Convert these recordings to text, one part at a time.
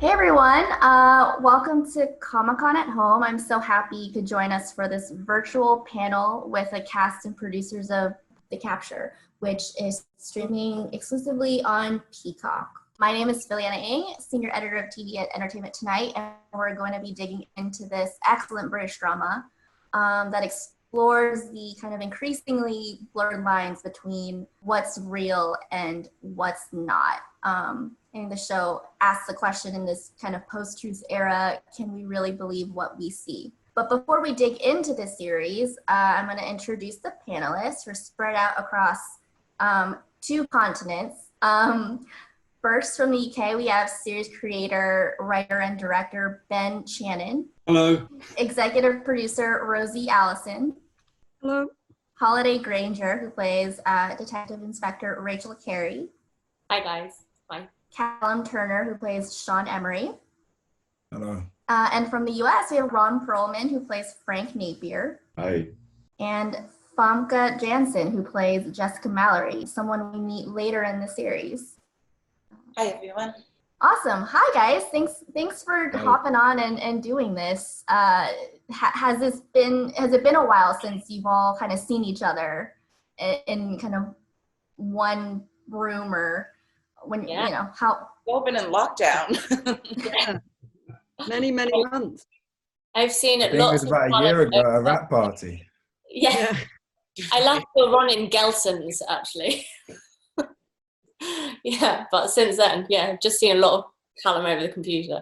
Hey everyone, welcome to Comic-Con at Home. I'm so happy you could join us for this virtual panel with a cast and producers of The Capture, which is streaming exclusively on Peacock. My name is Philiana Ng, Senior Editor of TV at Entertainment Tonight, and we're going to be digging into this excellent British drama that explores the kind of increasingly blurred lines between what's real and what's not. And the show asks the question in this kind of post-truth era, can we really believe what we see? But before we dig into this series, I'm going to introduce the panelists who are spread out across two continents. First, from the UK, we have series creator, writer, and director Ben Chanan. Hello. Executive producer Rosie Alison. Hello. Holliday Grainger, who plays Detective Inspector Rachel Carey. Hi, guys. Hi. Callum Turner, who plays Sean Emery. Hello. And from the US, we have Ron Perlman, who plays Frank Napier. Hi. And Famke Janssen, who plays Jessica Mallory, someone we meet later in the series. Hi, everyone. Awesome. Hi, guys. Thanks for hopping on and doing this. Has it been a while since you've all kind of seen each other in kind of one room, or when, you know, how? We've all been in lockdown. Yeah. Many months. I've seen I it think it lots was about a year ago at a rap party. Yeah. I last saw Ron in Gelson's, actually. Yeah, but since then, yeah, I've just seen a lot of Callum over the computer.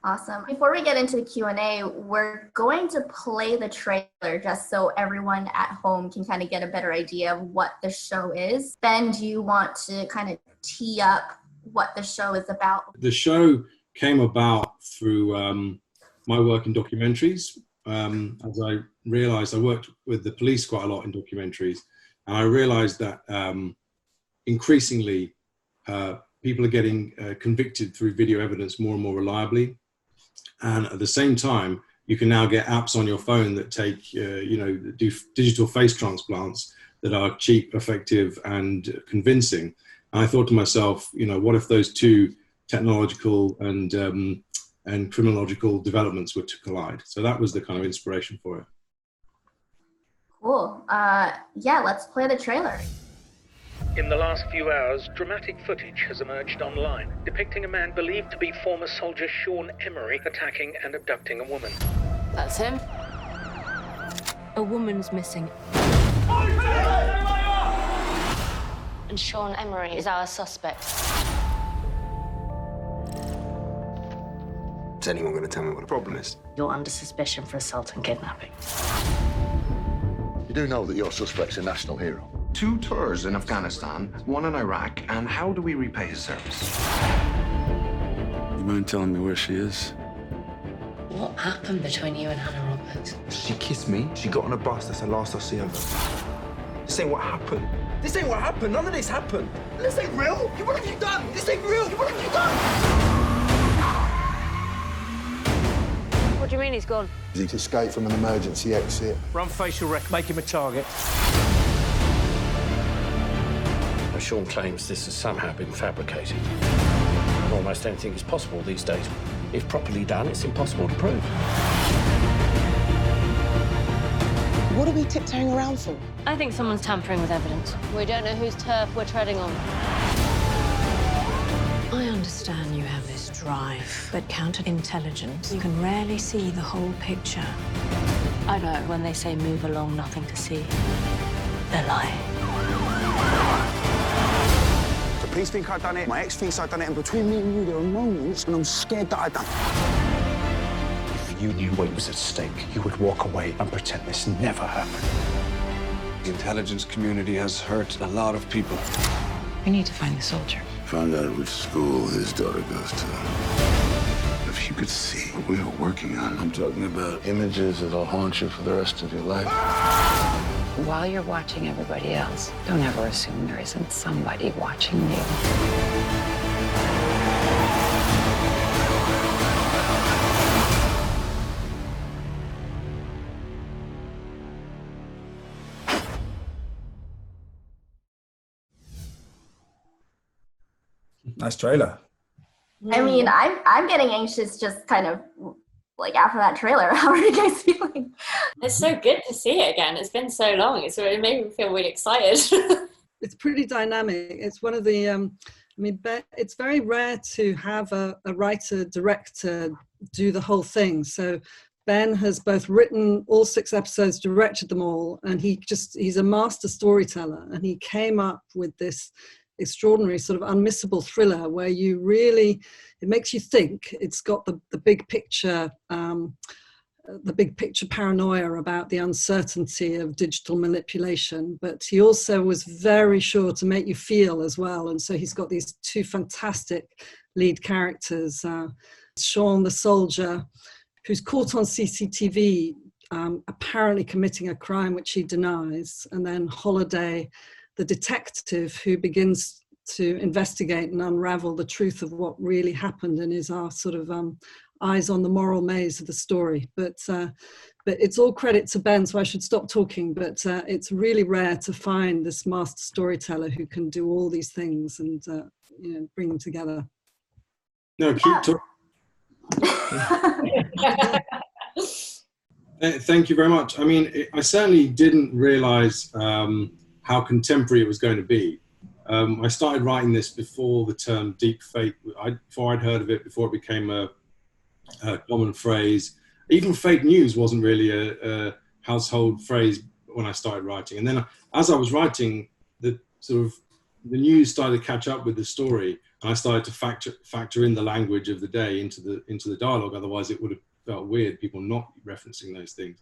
Awesome. Before we get into the Q&A, we're going to play the trailer just so everyone at home can kind of get a better idea of what the show is. Ben, do you want to kind of tee up what the show is about? The show came about through my work in documentaries. As I realized, I worked with the police quite a lot in documentaries, and I realized that increasingly people are getting convicted through video evidence more and more reliably. And at the same time, you can now get apps on your phone that take, do digital face transplants that are cheap, effective, and convincing. And I thought to myself, what if those two technological and criminological developments were to collide? So that was the kind of inspiration for it. Cool. Yeah, let's play the trailer. In the last few hours, dramatic footage has emerged online, depicting a man believed to be former soldier Sean Emery attacking and abducting a woman. That's him. A woman's missing. And Sean Emery is our suspect. Is anyone going to tell me what the problem is? You're under suspicion for assault and kidnapping. You do know that your suspect's a national hero? 2 tours in Afghanistan, 1 in Iraq, and how do we repay his service? You mind telling me where she is? What happened between you and Hannah Roberts? She kissed me, she got on a bus, that's the last I see of her. This ain't what happened. This ain't what happened. None of this happened. This ain't real. What have you done? This ain't real. What have you done? What do you mean he's gone? He's escaped from an emergency exit. Run facial rec, make him a target. Sean claims this has somehow been fabricated. Almost anything is possible these days. If properly done, it's impossible to prove. What are we tiptoeing around for? I think someone's tampering with evidence. We don't know whose turf we're treading on. I understand you have this drive, but counterintelligence, you can rarely see the whole picture. I know, when they say move along, nothing to see, they're lying. The police think I've done it, my ex thinks I've done it, and between me and you, there are moments when I'm scared that I've done it. If you knew what was at stake, you would walk away and pretend this never happened. The intelligence community has hurt a lot of people. We need to find the soldier. Found out which school his daughter goes to. If you could see what we are working on, I'm talking about images that'll haunt you for the rest of your life. While you're watching everybody else, don't ever assume there isn't somebody watching you. Nice trailer. I mean, I'm getting anxious just kind of like after that trailer. How are you guys feeling? It's so good to see it again. It's been so long. It made me feel really excited. It's pretty dynamic. It's one of the, it's very rare to have a writer-director do the whole thing. So Ben has both written all 6 episodes, directed them all, and he's a master storyteller. And he came up with this extraordinary sort of unmissable thriller where you really, it makes you think. It's got the big picture, paranoia about the uncertainty of digital manipulation, but he also was very sure to make you feel as well. And so he's got these 2 fantastic lead characters, Sean the soldier, who's caught on CCTV apparently committing a crime which he denies, and then Holliday, the detective, who begins to investigate and unravel the truth of what really happened and is our sort of eyes on the moral maze of the story. But it's all credit to Ben, so I should stop talking. But it's really rare to find this master storyteller who can do all these things and bring them together. No, keep talking. Thank you very much. I mean, I certainly didn't realize how contemporary it was going to be. I started writing this before the term deep fake, before I'd heard of it, before it became a common phrase. Even fake news wasn't really a household phrase when I started writing. And then as I was writing, the news started to catch up with the story, and I started to factor in the language of the day into the dialogue. Otherwise, it would have felt weird, people not referencing those things.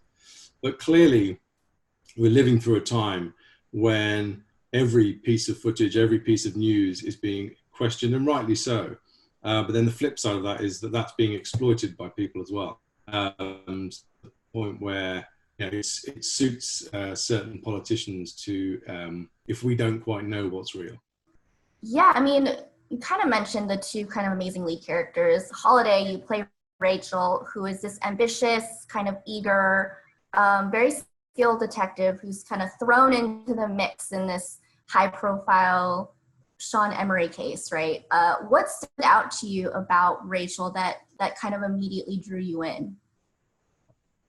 But clearly, we're living through a time when every piece of footage, every piece of news is being questioned, and rightly so. But then the flip side of that is that that's being exploited by people as well. To the point where it suits certain politicians to, if we don't quite know what's real. Yeah, I mean, you kind of mentioned the 2 kind of amazing lead characters. Holiday, you play Rachel, who is this ambitious, kind of eager, very skilled detective who's kind of thrown into the mix in this high-profile Sean Emery case, right? What stood out to you about Rachel that kind of immediately drew you in?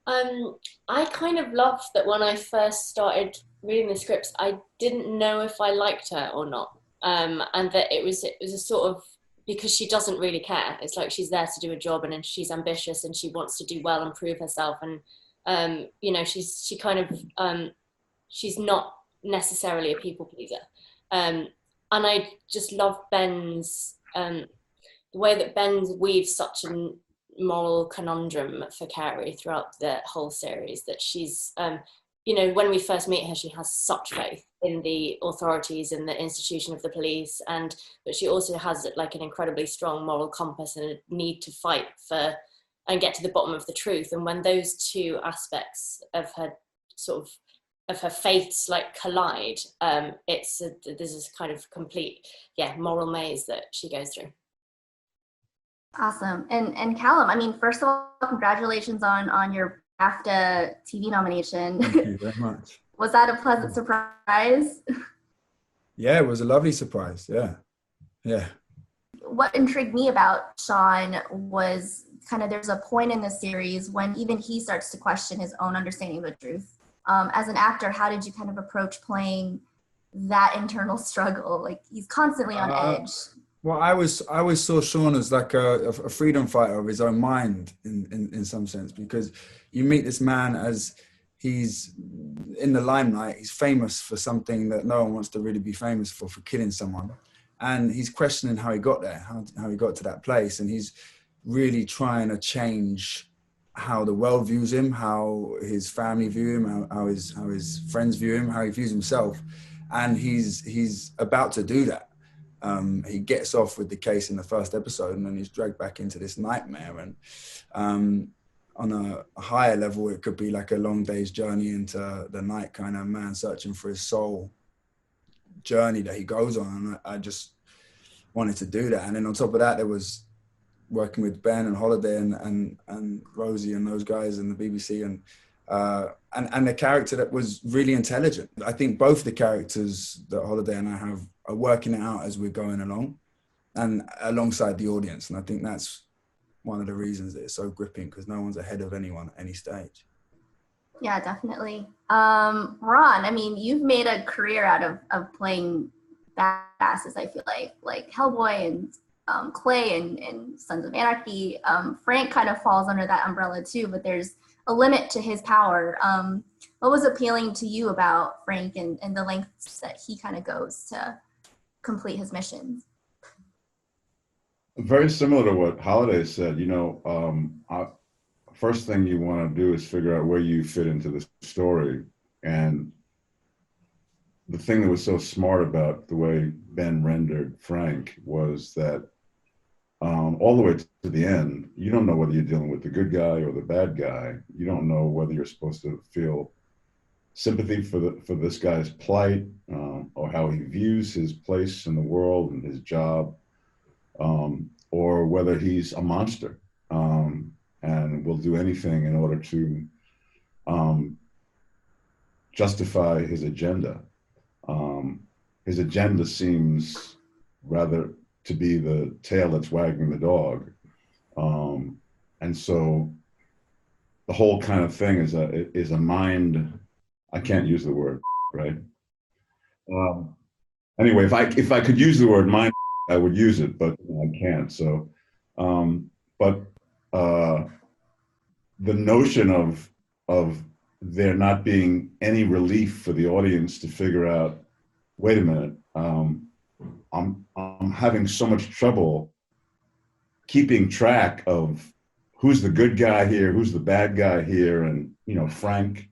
I kind of loved that when I first started reading the scripts, I didn't know if I liked her or not, and that it was a sort of, because she doesn't really care. It's like she's there to do a job, and she's ambitious and she wants to do well and prove herself, and she's not necessarily a people pleaser. And I just love Ben's, the way that Ben weaves such a moral conundrum for Carrie throughout the whole series, that she's, when we first meet her, she has such faith in the authorities and the institution of the police, but she also has like an incredibly strong moral compass and a need to fight for and get to the bottom of the truth. And when those 2 aspects of her of her faiths like collide, there's this kind of complete moral maze that she goes through. Awesome. And Callum, I mean, first of all, congratulations on your BAFTA TV nomination. Thank you very much. Was that a pleasant surprise? Yeah, it was a lovely surprise. Yeah. What intrigued me about Sean was kind of, there's a point in the series when even he starts to question his own understanding of the truth. As an actor, how did you kind of approach playing that internal struggle? Like, he's constantly on edge. Well, I always saw Sean as like a freedom fighter of his own mind in some sense, because you meet this man as he's in the limelight. He's famous for something that no one wants to really be famous for killing someone. And he's questioning how he got there, how he got to that place. And he's really trying to change how the world views him, how his family view him, how his friends view him, how he views himself. And he's about to do that. He gets off with the case in the first episode, and then he's dragged back into this nightmare. And on a higher level, it could be like a long day's journey into the night, kind of man searching for his soul journey that he goes on. And I just wanted to do that. And then on top of that, there was working with Ben and Holliday and Rosie and those guys and the BBC and a character that was really intelligent. I think both the characters that Holliday and I have are working it out as we're going along. and alongside the audience. And I think that's one of the reasons that it's so gripping, because no one's ahead of anyone at any stage. Yeah, definitely. Ron, I mean, you've made a career out of playing badasses, I feel like Hellboy and Clay and Sons of Anarchy. Frank kind of falls under that umbrella too, but there's a limit to his power. What was appealing to you about Frank and the lengths that he kind of goes to complete his missions? Very similar to what Holliday said. First thing you want to do is figure out where you fit into the story. And the thing that was so smart about the way Ben rendered Frank was that all the way to the end, you don't know whether you're dealing with the good guy or the bad guy. You don't know whether you're supposed to feel sympathy for this guy's plight, or how he views his place in the world and his job, or whether he's a monster and will do anything in order to justify his agenda. His agenda seems rather to be the tail that's wagging the dog. And so the whole kind of thing is a mind, I can't use the word, right? Anyway, if I could use the word mind, I would use it, but I can't. So, the notion of there not being any relief for the audience to figure out, wait a minute, I'm having so much trouble keeping track of who's the good guy here, who's the bad guy here, and Frank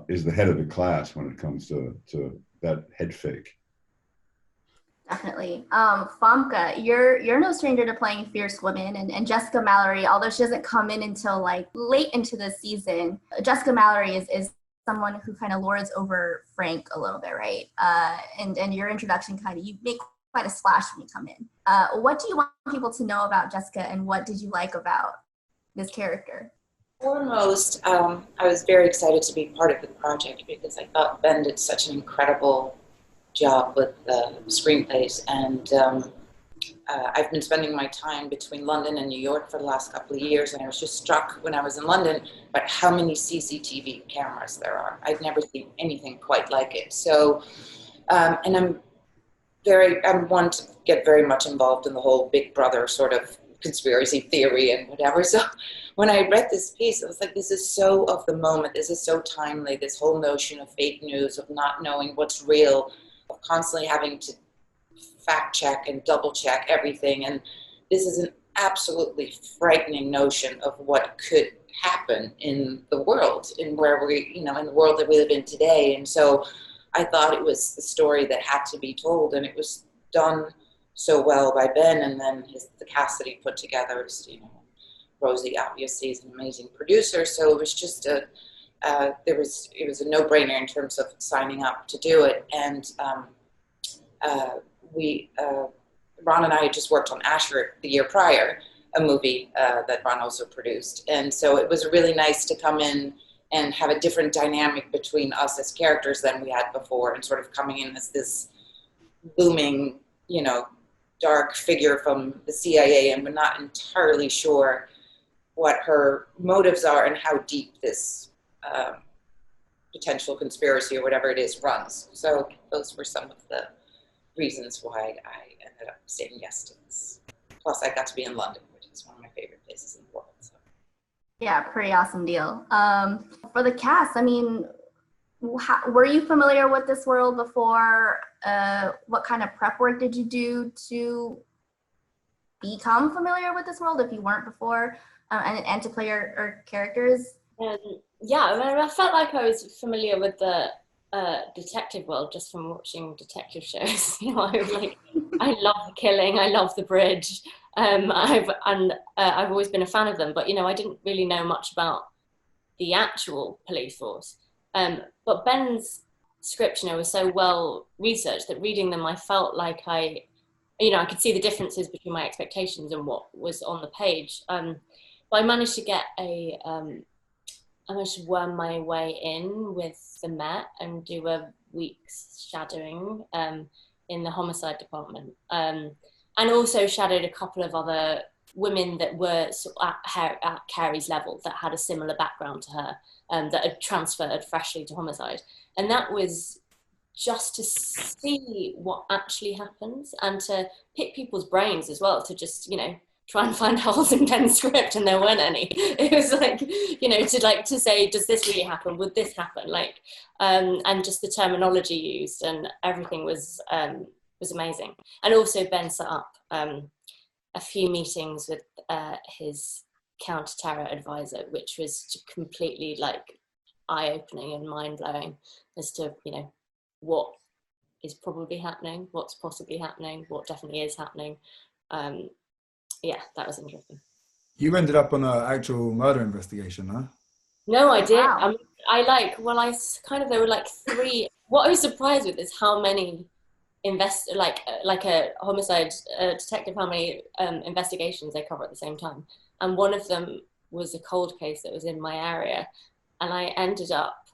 is the head of the class when it comes to that head fake. Definitely. Famke, you're no stranger to playing fierce women, and Jessica Mallory, although she doesn't come in until like late into the season, Jessica Mallory is someone who kind of lords over Frank a little bit, right? And your introduction you make quite a splash when you come in. What do you want people to know about Jessica, and what did you like about this character? Foremost, I was very excited to be part of the project because I thought Ben did such an incredible job with the screenplays, and I've been spending my time between London and New York for the last couple of years, and I was just struck when I was in London by how many CCTV cameras there are. I've never seen anything quite like it. So, and I'm one to get very much involved in the whole Big Brother sort of conspiracy theory and whatever. So when I read this piece, I was like, this is so of the moment. This is so timely. This whole notion of fake news, of not knowing what's real, of constantly having to fact check and double check everything. And this is an absolutely frightening notion of what could happen in the world, in where we, in the world that we live in today. And so I thought it was the story that had to be told, and it was done so well by Ben, and then the cast that he put together is, Rosie obviously is an amazing producer. So it was just it was a no-brainer in terms of signing up to do it. And Ron and I had just worked on Asher the year prior, a movie that Ron also produced. And so it was really nice to come in and have a different dynamic between us as characters than we had before, and sort of coming in as this looming, dark figure from the CIA, and we're not entirely sure what her motives are and how deep this potential conspiracy or whatever it is runs. So those were some of the reasons why I ended up saying yes to this. Plus, I got to be in London, which is one of my favorite places in the world. So. Yeah, pretty awesome deal. For the cast, I mean, were you familiar with this world before? What kind of prep work did you do to become familiar with this world if you weren't before, and to play your characters? Yeah, I felt like I was familiar with the detective world just from watching detective shows. I love the killing, I love the bridge. I've always been a fan of them, but I didn't really know much about the actual police force. But Ben's script, was so well researched that reading them, I felt like I could see the differences between my expectations and what was on the page. But I managed to get I managed to worm my way in with the Met and do a week's shadowing in the homicide department. And and also shadowed a couple of other women that were sort of at Carrie's level, that had a similar background to her, that had transferred freshly to homicide. And that was just to see what actually happens and to pick people's brains as well, to just, try and find holes in Ben's script, and there weren't any. It was like, to say, does this really happen? Would this happen? And just the terminology used and everything was amazing. And also Ben set up a few meetings with his counter-terror advisor, which was completely eye-opening and mind-blowing as to, what is probably happening, what's possibly happening, what definitely is happening. Yeah, that was interesting. You ended up on an actual murder investigation, huh? No, I did. Wow. There were three. What I was surprised with is how many a homicide detective, how many investigations they cover at the same time. And one of them was a cold case that was in my area, and I ended up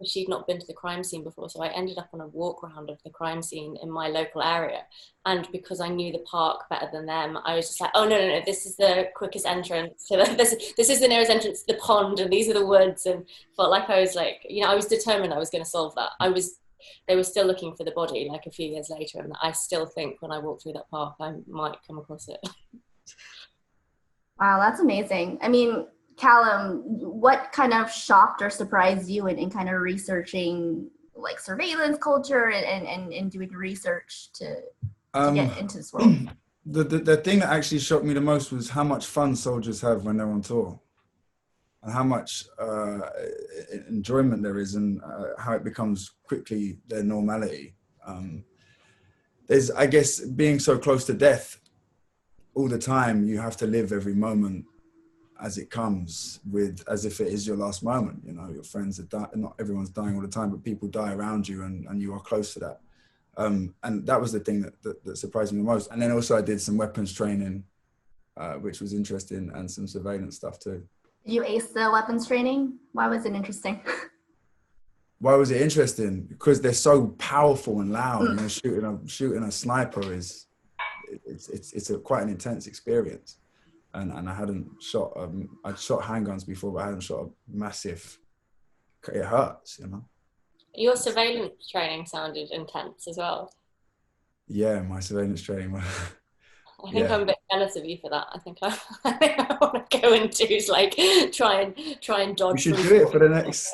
she'd not been to the crime scene before, so I ended up on a walk around of the crime scene in my local area. And because I knew the park better than them, I was just like, oh, no, this is the quickest entrance. This is the nearest entrance to the pond, and these are the woods. And felt like I was I was determined I was going to solve that. They were still looking for the body a few years later, and I still think when I walk through that park, I might come across it. Wow, that's amazing. I mean, Callum, what kind of shocked or surprised you in kind of researching surveillance culture and doing research to get into this world? The thing that actually shocked me the most was how much fun soldiers have when they're on tour, and how much enjoyment there is, and how it becomes quickly their normality. There's, I guess, being so close to death all the time, you have to live every moment as it comes, as if it is your last moment. Your friends are dying. Not everyone's dying all the time, but people die around you, and you are close to that. And that was the thing that surprised me the most. And then also I did some weapons training, which was interesting, and some surveillance stuff too. Did you ace the weapons training? Why was it interesting? Why was it interesting? Because they're so powerful and loud. Shooting a sniper it's quite an intense experience. And I hadn't shot, I'd shot handguns before, but I hadn't shot a massive, it hurts, Your surveillance training sounded intense as well. Yeah, my surveillance training. I think I'm a bit jealous of you for that. I think I want to go and do try and dodge. You should do it for the next.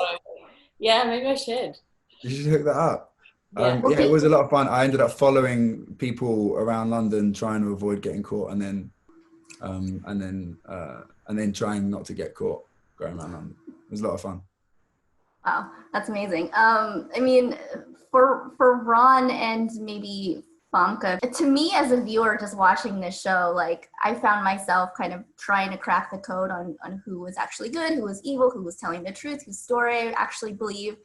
Yeah, maybe I should. You should hook that up. Yeah. It was a lot of fun. I ended up following people around London, trying to avoid getting caught, and then trying not to get caught going around London. It was a lot of fun. Wow, that's amazing. I mean, for Ron and maybe Famke, to me as a viewer just watching this show, I found myself kind of trying to crack the code on who was actually good, who was evil, who was telling the truth, whose story I actually believe.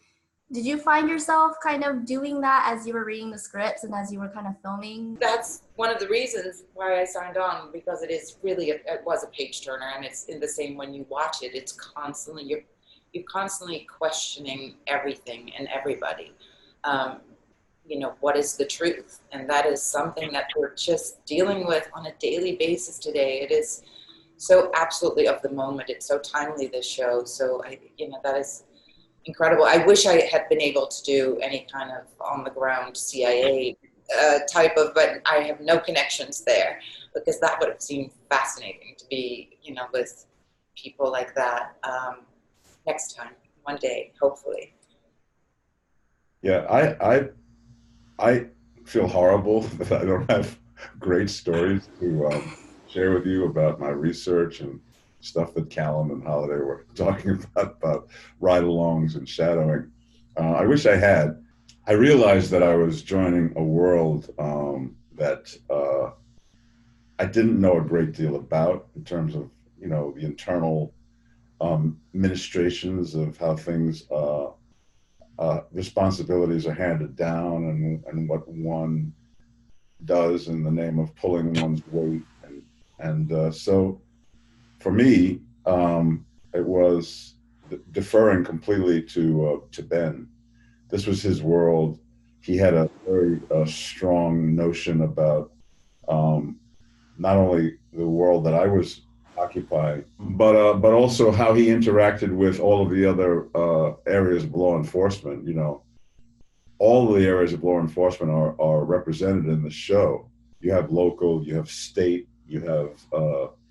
Did you find yourself kind of doing that as you were reading the scripts and as you were kind of filming? That's one of the reasons why I signed on, because it is really, it was a page turner, and it's in the same when you watch it, it's constantly, you're constantly questioning everything and everybody. What is the truth? And that is something that we're just dealing with on a daily basis today. It is so absolutely of the moment. It's so timely, this show. So that is incredible. I wish I had been able to do any kind of on the ground CIA type of, but I have no connections there, because that would have seemed fascinating to be, with people like that. Next time, one day, hopefully. Yeah, I feel horrible that I don't have great stories to share with you about my research and stuff that Callum and Holliday were talking about ride-alongs and shadowing. I wish I had. I realized that I was joining a world that I didn't know a great deal about, in terms of, the internal administrations of how things, responsibilities are handed down, and what one does in the name of pulling one's weight. And so for me, it was deferring completely to Ben. This was his world. He had a very strong notion about not only the world that I was occupying, but also how he interacted with all of the other areas of law enforcement. You know, all of the areas of law enforcement are represented in the show. You have local, you have state, you have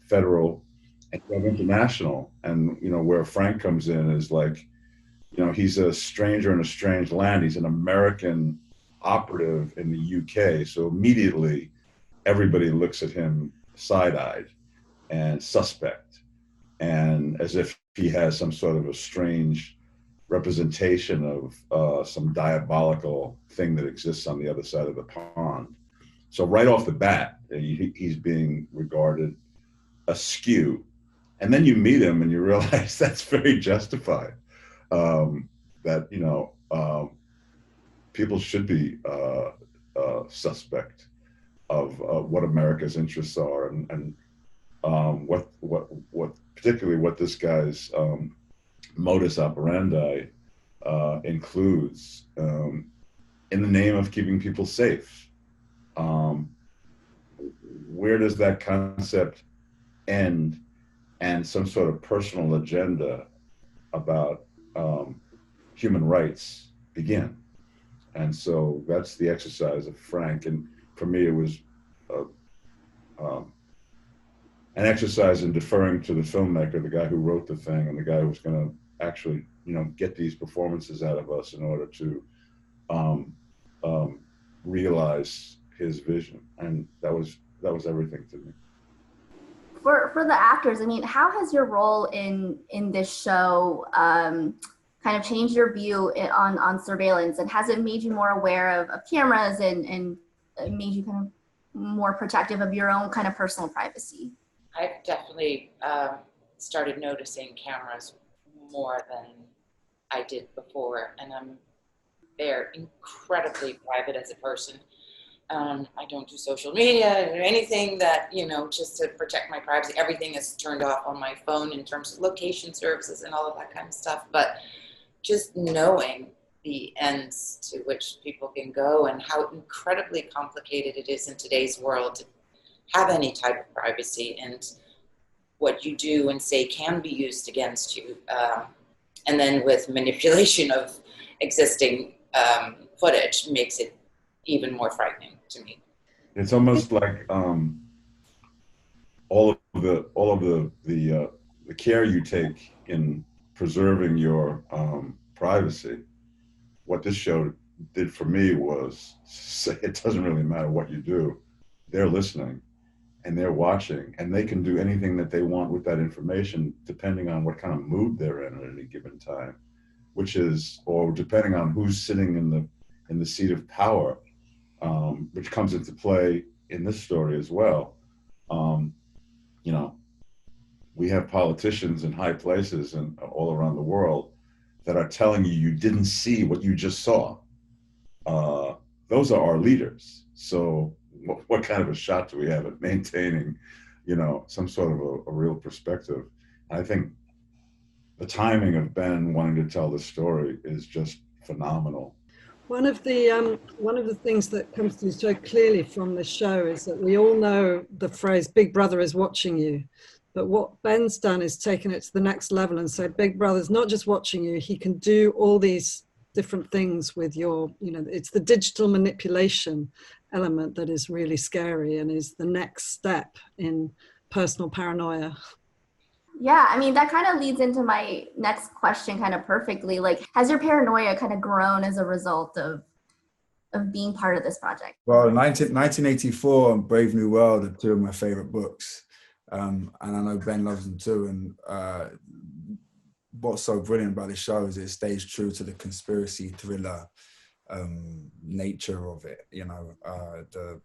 federal, and you have international. And, you know, where Frank comes in is like, you know, he's a stranger in a strange land. He's an American operative in the UK. So immediately everybody looks at him side-eyed and suspect, and as if he has some sort of a strange representation of some diabolical thing that exists on the other side of the pond. So right off the bat, he's being regarded askew. And then you meet him and you realize that's very justified. That, you know, people should be suspect of what America's interests are, and what particularly what this guy's modus operandi includes, in the name of keeping people safe. Where does that concept end, and some sort of personal agenda about human rights begin? And so that's the exercise of Frank. And for me, it was an exercise in deferring to the filmmaker, the guy who wrote the thing, and the guy who was going to actually, you know, get these performances out of us in order to realize his vision. And that was everything to me. For the actors, I mean, how has your role in this show kind of changed your view on surveillance, and has it made you more aware of cameras and made you kind of more protective of your own kind of personal privacy? I've definitely started noticing cameras more than I did before, and they're incredibly private as a person. I don't do social media or anything that, you know, just to protect my privacy. Everything is turned off on my phone in terms of location services and all of that kind of stuff. But just knowing the ends to which people can go and how incredibly complicated it is in today's world to have any type of privacy, and what you do and say can be used against you. And then with manipulation of existing footage makes it even more frightening to me. It's almost like all of the care you take in preserving your privacy. What this show did for me was say it doesn't really matter what you do. They're listening and they're watching, and they can do anything that they want with that information depending on what kind of mood they're in at any given time, or depending on who's sitting in the seat of power, which comes into play in this story as well. You know, we have politicians in high places and all around the world that are telling you didn't see what you just saw. Those are our leaders. So what kind of a shot do we have at maintaining, you know, some sort of a real perspective? I think the timing of Ben wanting to tell this story is just phenomenal. One of the things that comes through so clearly from the show is that we all know the phrase "Big Brother is watching you," but what Ben's done is taken it to the next level and said, Big Brother's not just watching you; he can do all these different things with your, you know, it's the digital manipulation element that is really scary and is the next step in personal paranoia. Yeah, I mean, that kind of leads into my next question kind of perfectly. Like, has your paranoia kind of grown as a result of being part of this project? Well, 1984 and Brave New World are two of my favorite books. And I know Ben loves them too. And what's so brilliant about this show is it stays true to the conspiracy thriller nature of it. You know, the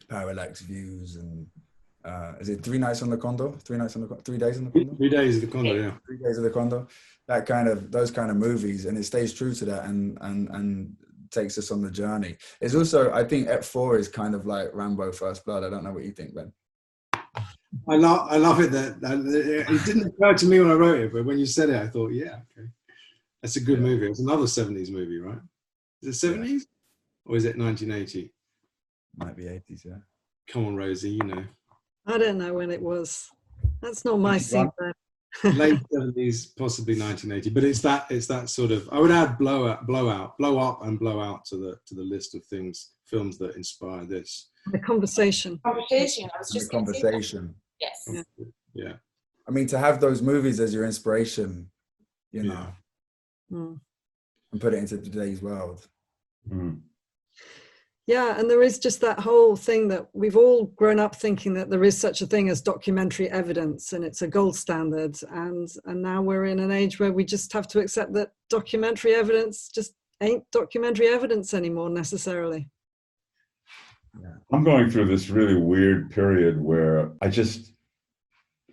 parallax views and is it 3 nights on the condo? 3 days on the condo? 3 days of the condo, yeah. 3 days of the condo. Those kind of movies, and it stays true to that and takes us on the journey. It's also, I think F4 is kind of like Rambo First Blood. I don't know what you think, Ben. I love it that it didn't occur to me when I wrote it, but when you said it, I thought, yeah, okay, that's a good movie. It's another 70s movie, right? Is it 70s or is it 1980? Might be 80s, yeah. come on, Rosie, you know. I don't know when it was. That's not my scene. Late 70s, possibly 1980. But it's that sort of. I would add blow up, and blow out to the list of films that inspire this. The conversation. Conversation. I was just conversation. Yes. Yeah. I mean, to have those movies as your inspiration, you know, and put it into today's world. Mm. Yeah, and there is just that whole thing that we've all grown up thinking that there is such a thing as documentary evidence, and it's a gold standard. And now we're in an age where we just have to accept that documentary evidence just ain't documentary evidence anymore necessarily. I'm going through this really weird period where I just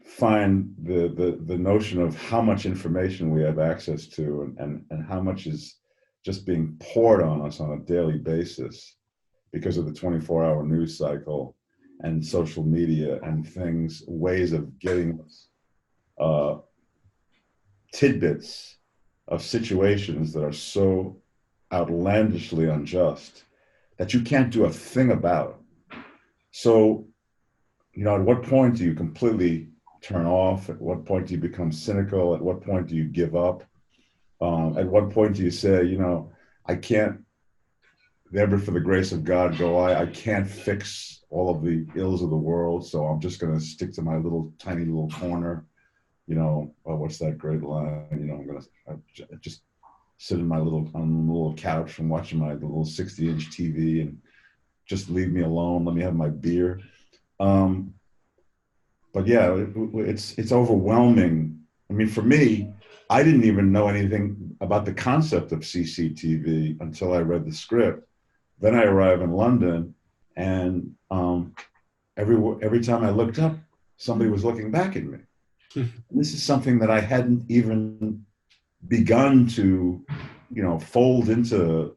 find the notion of how much information we have access to and how much is just being poured on us on a daily basis because of the 24-hour news cycle and social media and things, ways of getting us tidbits of situations that are so outlandishly unjust that you can't do a thing about. So, you know, at what point do you completely turn off? At what point do you become cynical? At what point do you give up? At what point do you say, you know, I can't, never for the grace of God go I can't fix all of the ills of the world, so I'm just going to stick to my little tiny little corner. You know, what's that great line? You know, I'm going to just sit on my little couch and watching my little 60-inch TV and just leave me alone. Let me have my beer. But yeah, it's overwhelming. I mean, for me, I didn't even know anything about the concept of CCTV until I read the script. Then I arrive in London, and every time I looked up, somebody was looking back at me. This is something that I hadn't even begun to, you know, fold into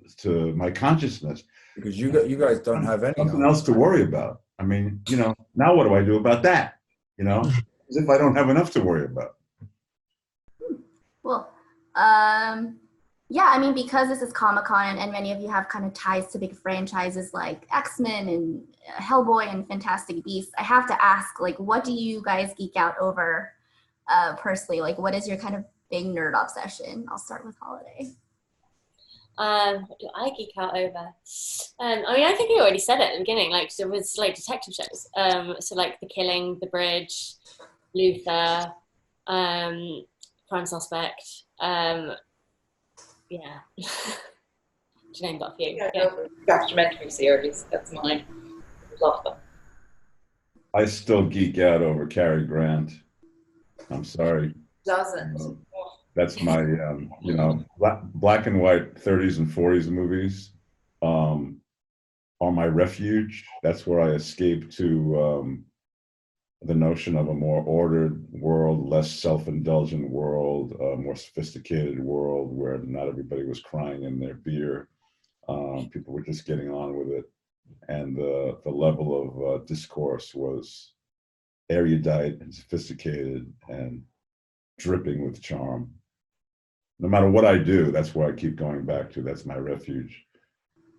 my consciousness. Because you guys don't have anything else to worry about. I mean, you know, now what do I do about that? You know, as if I don't have enough to worry about. Well, yeah, I mean, because this is Comic-Con and many of you have kind of ties to big franchises like X-Men and Hellboy and Fantastic Beasts, I have to ask, like, what do you guys geek out over personally? Like, what is your kind of big nerd obsession? I'll start with Holiday. What do I geek out over? I mean, I think you already said it at the beginning, like, so it was like detective shows. So like The Killing, The Bridge, Luther, Crime Suspect, yeah. To name but a few. Yeah. Documentary series, that's mine. Love them. I still geek out over Cary Grant. I'm sorry. Doesn't. That's my, you know, black and white 30s and 40s movies are my refuge. That's where I escape to the notion of a more ordered world, less self-indulgent world, a more sophisticated world where not everybody was crying in their beer. People were just getting on with it. And the level of discourse was erudite and sophisticated and dripping with charm. No matter what I do, that's where I keep going back to. That's my refuge.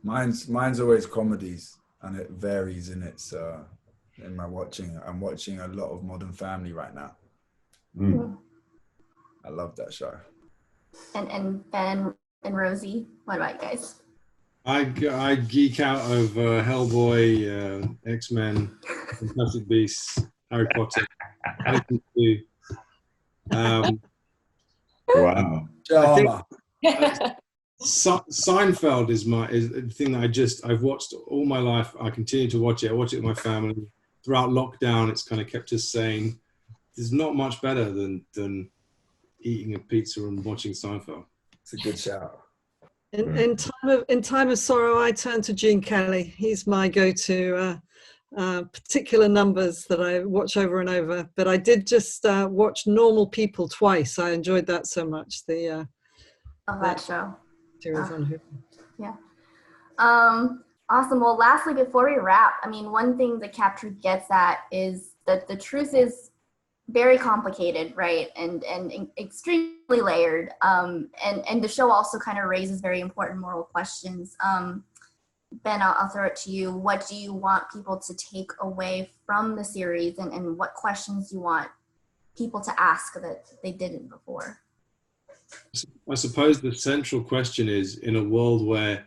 Mine's always comedies, and it varies in its in my watching. I'm watching a lot of Modern Family right now. I love that show. And Ben and Rosie, what about you guys? I geek out over Hellboy, X-Men, Fantastic Beasts, Harry Potter. Wow. Seinfeld is the thing that I've watched all my life. I continue to watch it. I watch it with my family. Throughout lockdown, it's kind of kept us sane. There's not much better than eating a pizza and watching Seinfeld. It's a good shout. In time of sorrow, I turn to Gene Kelly. He's my go-to particular numbers that I watch over and over. But I did just watch Normal People twice. I enjoyed that so much. The that show. Series on Hulu. Yeah. Awesome. Well, lastly, before we wrap, I mean, one thing the capture gets at is that the truth is very complicated, right? And extremely layered. And the show also kind of raises very important moral questions. Ben, I'll throw it to you. What do you want people to take away from the series, and what questions you want people to ask that they didn't before? I suppose the central question is, in a world where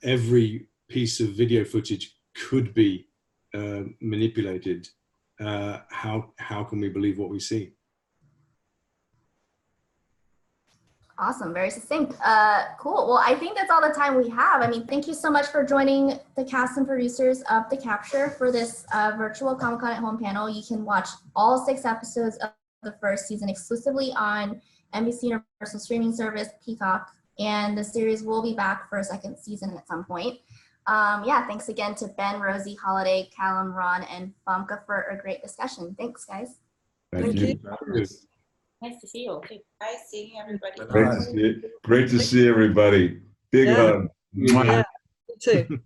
every piece of video footage could be manipulated, how can we believe what we see? Awesome, very succinct. Cool. Well, I think that's all the time we have. I mean, thank you so much for joining the cast and producers of The Capture for this virtual Comic-Con at Home panel. You can watch all 6 episodes of the first season exclusively on NBC Universal streaming service, Peacock, and the series will be back for a second season at some point. Yeah, thanks again to Ben, Rosie, Holliday, Callum, Ron, and Famke for a great discussion. Thanks, guys. Thank you. Nice to see you all too. Nice seeing everybody. Great to see everybody. Big hug. Yeah, me too.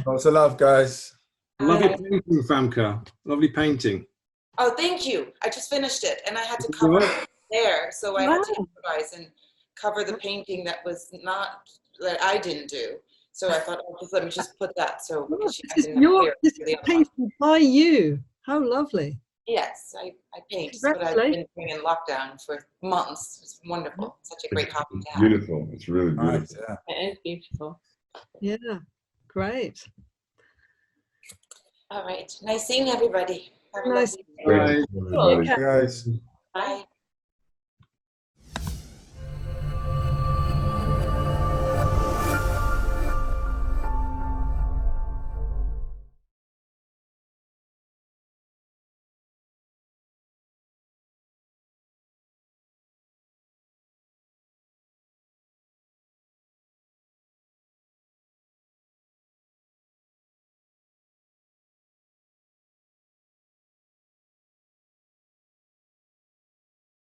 Lots of love, guys. Lovely painting, Famke. Lovely painting. Oh, thank you. I just finished it, and I had to cover it there, so I had to improvise and cover the painting that I didn't do. So I thought, let me just put that. So this is painted by you. How lovely. Yes, I paint. It's what I've been doing in lockdown for months. It's wonderful. Such a great hobby to have. Beautiful. It's really beautiful. Yeah. It is beautiful. Yeah, great. All right. Nice seeing everybody. Have a Nice. lovely day. Bye. Guys. Bye.